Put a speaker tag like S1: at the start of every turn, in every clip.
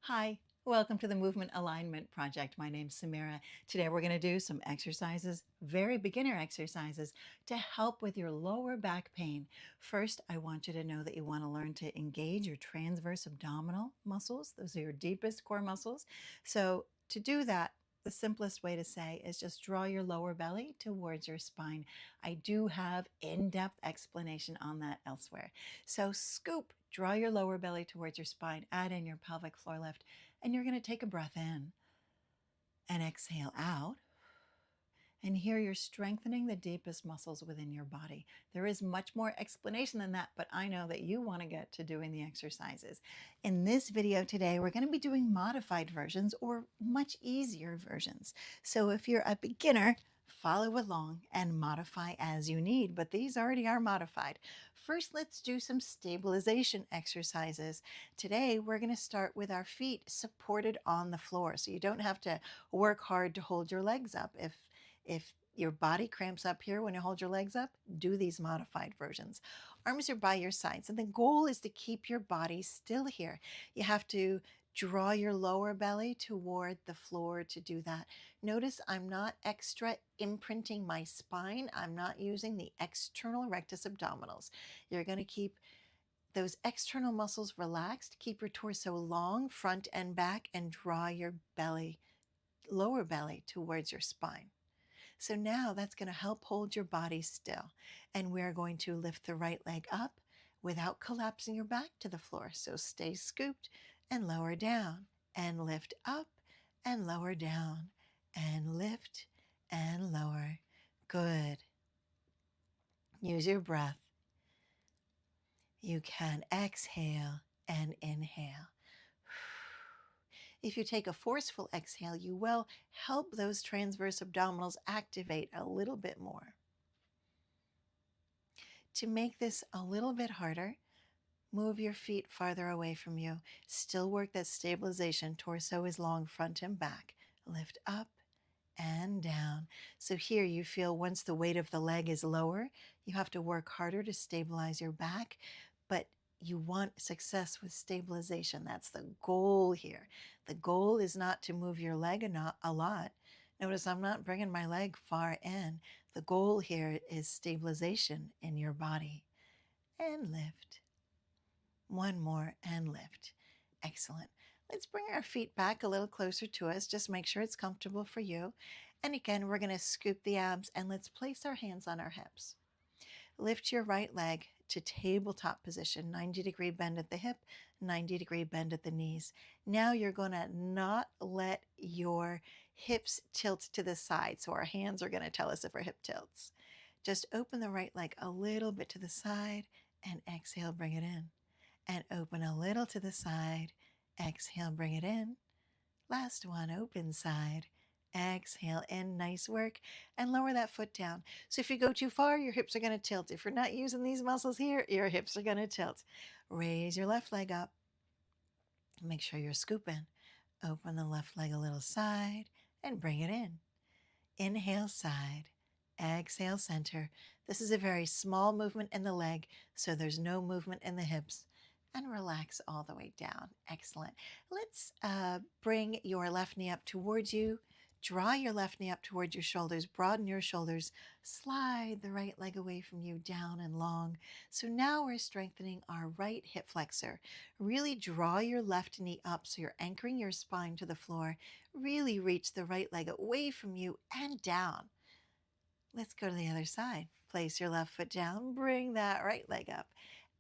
S1: Hi, welcome to the Movement Alignment Project. My name's Samira. Today we're going to do some exercises, very beginner exercises to help with your lower back pain. First, I want you to know that you want to learn to engage your transverse abdominal muscles. Those are your deepest core muscles. So to do that, the simplest way to say is just draw your lower belly towards your spine. I do have in-depth explanation on that elsewhere. So scoop, draw your lower belly towards your spine, add in your pelvic floor lift, and you're going to take a breath in and exhale out. And here you're strengthening the deepest muscles within your body. There is much more explanation than that, but I know that you want to get to doing the exercises. In this video today, we're going to be doing modified versions or much easier versions. So if you're a beginner, follow along and modify as you need, but these already are modified. First, let's do some stabilization exercises. Today, we're going to start with our feet supported on the floor, so you don't have to work hard to hold your legs up. If your body cramps up here when you hold your legs up, do these modified versions. Arms are by your sides, and the goal is to keep your body still here. You have to draw your lower belly toward the floor to do that. Notice I'm not extra imprinting my spine. I'm not using the external rectus abdominals. You're going to keep those external muscles relaxed, keep your torso long, front and back, and draw your belly, lower belly towards your spine. So now that's going to help hold your body still. And we're going to lift the right leg up without collapsing your back to the floor. So stay scooped and lower down and lift up and lower down and lift and lower. Good. Use your breath. You can exhale and inhale. If you take a forceful exhale, you will help those transverse abdominals activate a little bit more. To make this a little bit harder, move your feet farther away from you. Still work that stabilization. Torso is long, front and back. Lift up and down. So here you feel once the weight of the leg is lower, you have to work harder to stabilize your back, but you want success with stabilization. That's the goal here. The goal is not to move your leg a lot. Notice I'm not bringing my leg far in. The goal here is stabilization in your body. And lift. One more and lift. Excellent. Let's bring our feet back a little closer to us. Just make sure it's comfortable for you. And again, we're going to scoop the abs and let's place our hands on our hips. Lift your right leg to tabletop position, 90-degree bend at the hip, 90-degree bend at the knees. Now you're going to not let your hips tilt to the side. So our hands are going to tell us if our hip tilts. Just open the right leg a little bit to the side and exhale, bring it in. And open a little to the side, exhale, bring it in. Last one, open side. Exhale in, nice work, and lower that foot down. So if you go too far, your hips are going to tilt. If you're not using these muscles here, your hips are going to tilt. Raise your left leg up. Make sure you're scooping. Open the left leg a little side and bring it in. Inhale side, exhale center. This is a very small movement in the leg, so there's no movement in the hips. And relax all the way down. Excellent. Let's bring your left knee up towards you. Draw your left knee up towards your shoulders. Broaden your shoulders. Slide the right leg away from you, down and long. So now we're strengthening our right hip flexor. Really draw your left knee up so you're anchoring your spine to the floor. Really reach the right leg away from you and down. Let's go to the other side. Place your left foot down. Bring that right leg up.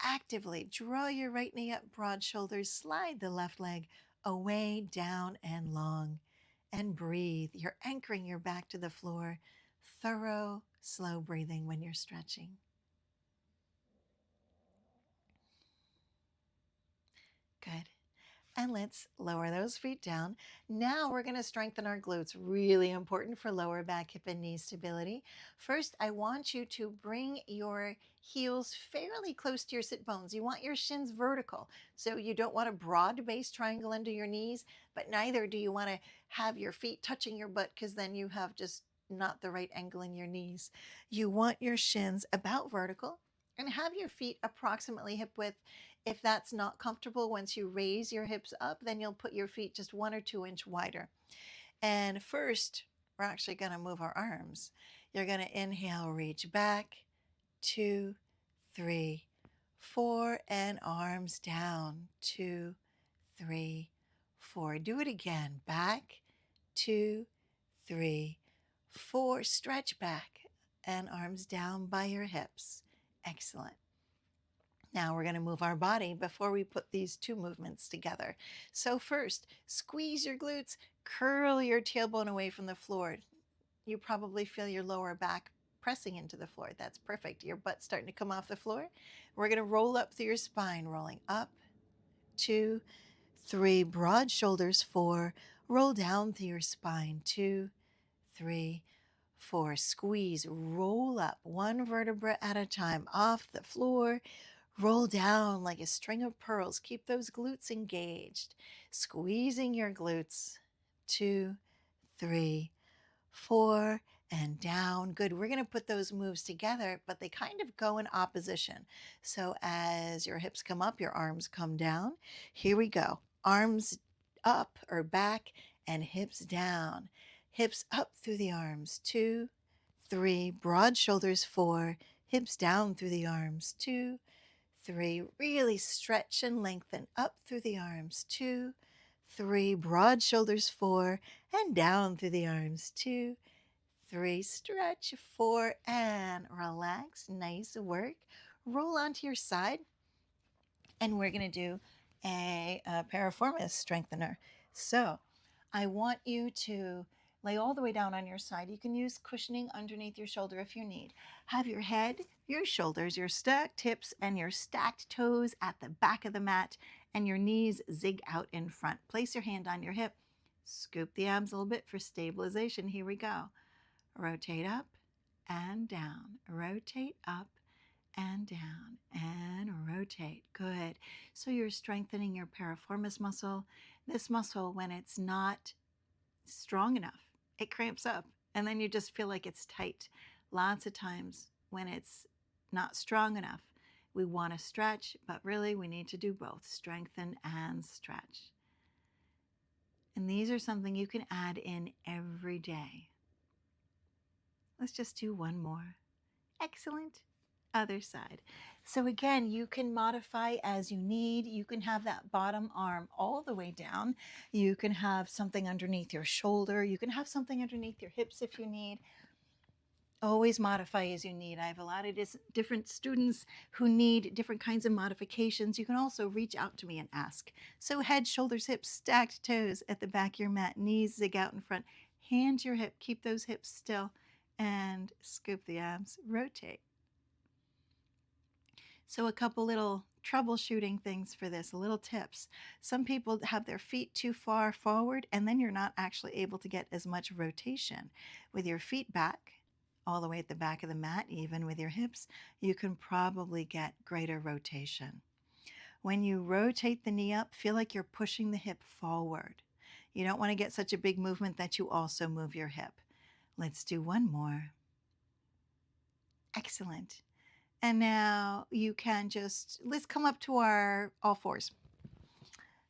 S1: Actively draw your right knee up, broad shoulders. Slide the left leg away, down, and long. And breathe. You're anchoring your back to the floor. Thorough, slow breathing when you're stretching. Good. And let's lower those feet down. Now we're going to strengthen our glutes. Really important for lower back, hip, and knee stability. First, I want you to bring your heels fairly close to your sit bones. You want your shins vertical. So you don't want a broad base triangle under your knees, but neither do you want to have your feet touching your butt because then you have just not the right angle in your knees. You want your shins about vertical. And have your feet approximately hip width. If that's not comfortable, once you raise your hips up, then you'll put your feet just 1 or 2 inches wider. And first, we're actually going to move our arms. You're going to inhale, reach back, 2, 3, 4, and arms down, 2, 3, 4. Do it again. Back, 2, 3, 4. Stretch back and arms down by your hips. Excellent. Now we're going to move our body before we put these two movements together. So first, squeeze your glutes, curl your tailbone away from the floor. You probably feel your lower back pressing into the floor. That's perfect. Your butt's starting to come off the floor. We're going to roll up through your spine, rolling up, 2, 3, broad shoulders, 4, roll down through your spine, 2, 3, 4, squeeze, roll up, one vertebra at a time off the floor. Roll down like a string of pearls. Keep those glutes engaged. Squeezing your glutes. 2, 3, 4, and down. Good. We're going to put those moves together, but they kind of go in opposition. So as your hips come up, your arms come down. Here we go. Arms up or back and hips down. Hips up through the arms. 2, 3, broad shoulders. 4, hips down through the arms. 2, 3, really stretch and lengthen up through the arms. 2, 3, broad shoulders. 4, and down through the arms. 2, 3, stretch. 4, and relax. Nice work. Roll onto your side, and we're going to do a piriformis strengthener. So I want you to lay all the way down on your side. You can use cushioning underneath your shoulder if you need. Have your head, your shoulders, your stacked hips, and your stacked toes at the back of the mat, and your knees zig out in front. Place your hand on your hip. Scoop the abs a little bit for stabilization. Here we go. Rotate up and down. Rotate up and down and rotate. Good. So you're strengthening your piriformis muscle. This muscle, when it's not strong enough, it cramps up and then you just feel like it's tight. Lots of times when it's not strong enough, we want to stretch, but really we need to do both, strengthen and stretch. And these are something you can add in every day. Let's just do one more. Excellent. Other side. So again, you can modify as you need. You can have that bottom arm all the way down. You can have something underneath your shoulder. You can have something underneath your hips if you need. Always modify as you need. I have a lot of different students who need different kinds of modifications. You can also reach out to me and ask. So head, shoulders, hips, stacked toes at the back of your mat, knees zig out in front, hand to your hip, keep those hips still, and scoop the abs, rotate. So a couple little troubleshooting things for this, little tips. Some people have their feet too far forward, and then you're not actually able to get as much rotation. With your feet back, all the way at the back of the mat, even with your hips, you can probably get greater rotation. When you rotate the knee up, feel like you're pushing the hip forward. You don't want to get such a big movement that you also move your hip. Let's do one more. Excellent. And now you can let's come up to our all fours.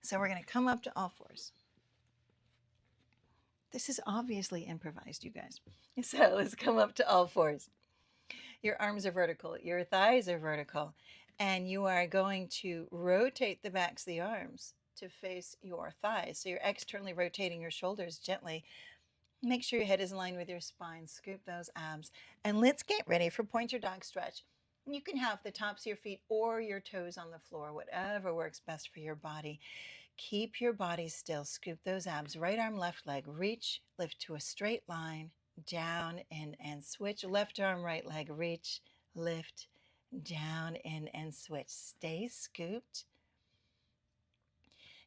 S1: So we're going to come up to all fours. This is obviously improvised, you guys. So let's come up to all fours. Your arms are vertical, your thighs are vertical, and you are going to rotate the backs of the arms to face your thighs. So you're externally rotating your shoulders gently. Make sure your head is in line with your spine. Scoop those abs. And let's get ready for pointer dog stretch. You can have the tops of your feet or your toes on the floor, whatever works best for your body. Keep your body still. Scoop those abs. Right arm, left leg. Reach, lift to a straight line. Down, in, and switch. Left arm, right leg. Reach, lift, down, in, and switch. Stay scooped.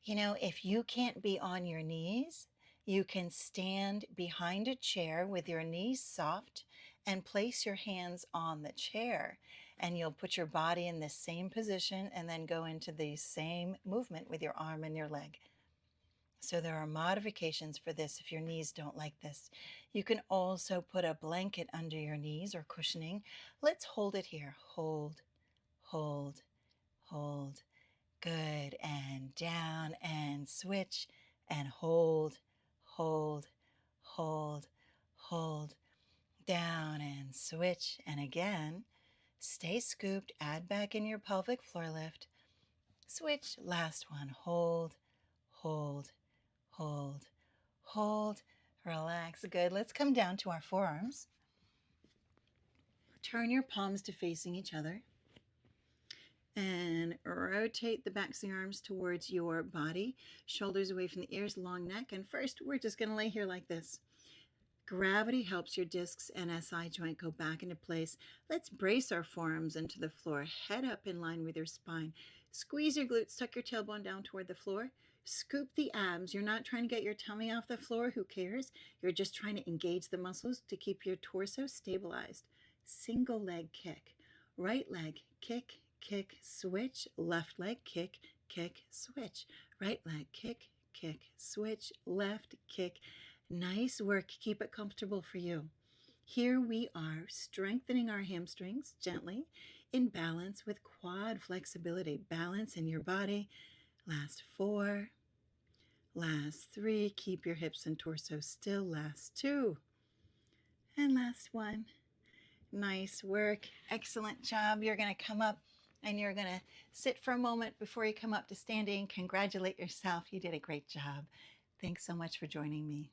S1: You know, if you can't be on your knees, you can stand behind a chair with your knees soft and place your hands on the chair. And you'll put your body in this same position and then go into the same movement with your arm and your leg. So there are modifications for this if your knees don't like this. You can also put a blanket under your knees or cushioning. Let's hold it here. Hold, hold, hold. Good. And down and switch and hold, hold, hold, hold. Down and switch. And again, stay scooped. Add back in your pelvic floor lift. Switch. Last one. Hold, hold, hold, hold. Relax. Good. Let's come down to our forearms. Turn your palms to facing each other. And rotate the backs of the arms towards your body, shoulders away from the ears, long neck. And first, we're just going to lay here like this. Gravity helps your discs and SI joint go back into place. Let's brace our forearms into the floor, head up in line with your spine. Squeeze your glutes, tuck your tailbone down toward the floor. Scoop the abs. You're not trying to get your tummy off the floor. Who cares? You're just trying to engage the muscles to keep your torso stabilized. Single leg kick. Right leg, kick, kick, switch. Left leg, kick, kick, switch. Right leg, kick, kick, switch. Left, kick. Nice work. Keep it comfortable for you. Here we are strengthening our hamstrings gently in balance with quad flexibility. Balance in your body. Last 4. Last 3. Keep your hips and torso still. Last 2. And last 1. Nice work. Excellent job. You're going to come up and you're going to sit for a moment before you come up to standing. Congratulate yourself. You did a great job. Thanks so much for joining me.